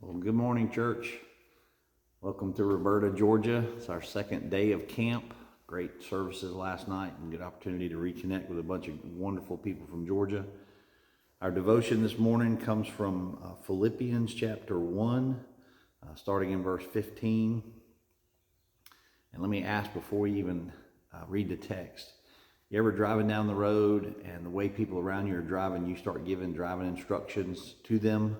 Well, good morning, church. Welcome to Roberta, Georgia. It's our second day of camp. Great services last night and good opportunity to reconnect with a bunch of wonderful people from Georgia. Our devotion this morning comes from Philippians chapter 1, starting in verse 15. And let me ask before we even read the text. You ever driving down the road and the way people around you are driving, you start giving driving instructions to them?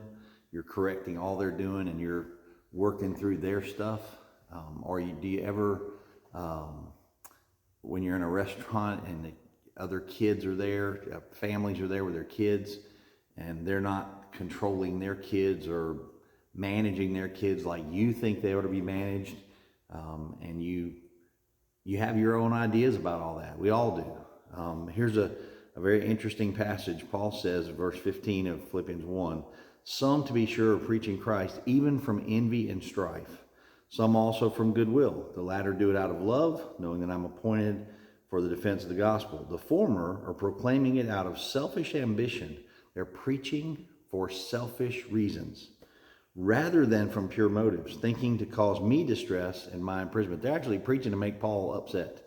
You're correcting all they're doing and you're working through their stuff. Do you ever, when you're in a restaurant and the other kids are there, families are there with their kids, and they're not controlling their kids or managing their kids like you think they ought to be managed, and you have your own ideas about all that. We all do. Here's a very interesting passage. Paul says, verse 15 of Philippians 1, some, to be sure, are preaching Christ, even from envy and strife. Some also from goodwill. The latter do it out of love, knowing that I'm appointed for the defense of the gospel. The former are proclaiming it out of selfish ambition. They're preaching for selfish reasons, rather than from pure motives, thinking to cause me distress and my imprisonment. They're actually preaching to make Paul upset.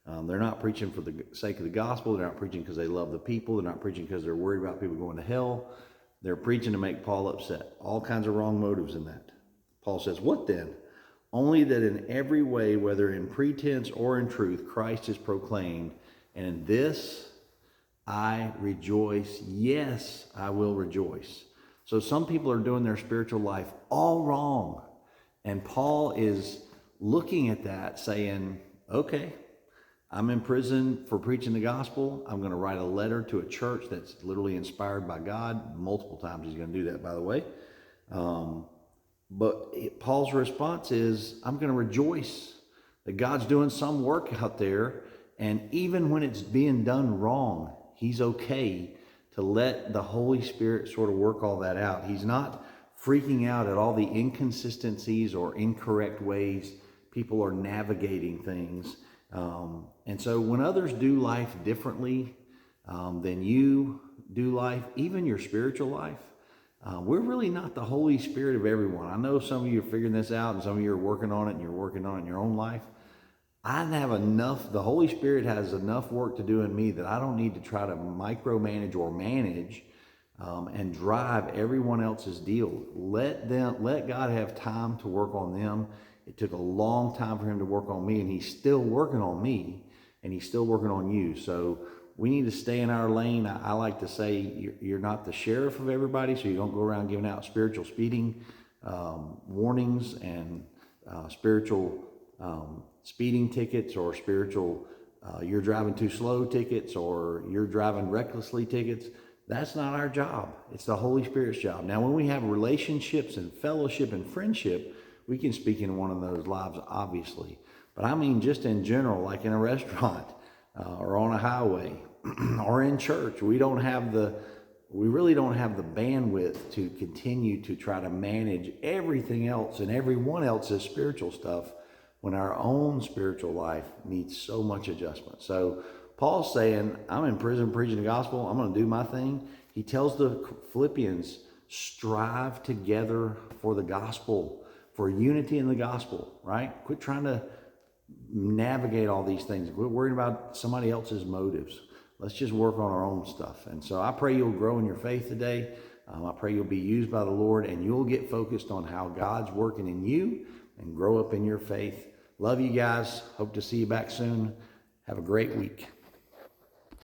They're not preaching for the sake of the gospel. They're not preaching because they love the people. They're not preaching because they're worried about people going to hell. They're preaching to make Paul upset. All kinds of wrong motives in that. Paul says, what then? Only that in every way, whether in pretense or in truth, Christ is proclaimed. And in this I rejoice. Yes, I will rejoice. So some people are doing their spiritual life all wrong. And Paul is looking at that saying, okay, I'm in prison for preaching the gospel. I'm going to write a letter to a church that's literally inspired by God. Multiple times he's going to do that, by the way. But Paul's response is, I'm going to rejoice that God's doing some work out there. And even when it's being done wrong, he's okay to let the Holy Spirit sort of work all that out. He's not freaking out at all the inconsistencies or incorrect ways people are navigating things. And so when others do life differently than you do life, even your spiritual life, we're really not the Holy Spirit of everyone. I know some of you are figuring this out and some of you are working on it and you're working on it in your own life. I have enough, the Holy Spirit has enough work to do in me that I don't need to try to micromanage or manage and drive everyone else's deal. Let God have time to work on them. It took a long time for him to work on me, and he's still working on me, and he's still working on you. So we need to stay in our lane. I like to say you're not the sheriff of everybody, so you don't go around giving out spiritual speeding warnings and spiritual speeding tickets or spiritual you're driving too slow tickets or you're driving recklessly tickets. That's not our job. It's the Holy Spirit's job. Now, when we have relationships and fellowship and friendship, we can speak in one of those lives, obviously. But I mean, just in general, like in a restaurant or on a highway or in church, we really don't have the bandwidth to continue to try to manage everything else and everyone else's spiritual stuff when our own spiritual life needs so much adjustment. So Paul's saying, I'm in prison preaching the gospel. I'm going to do my thing. He tells the Philippians, strive together for the gospel, for unity in the gospel, right? Quit trying to navigate all these things. Quit worrying about somebody else's motives. Let's just work on our own stuff. And so I pray you'll grow in your faith today. I pray you'll be used by the Lord and you'll get focused on how God's working in you and grow up in your faith. Love you guys. Hope to see you back soon. Have a great week.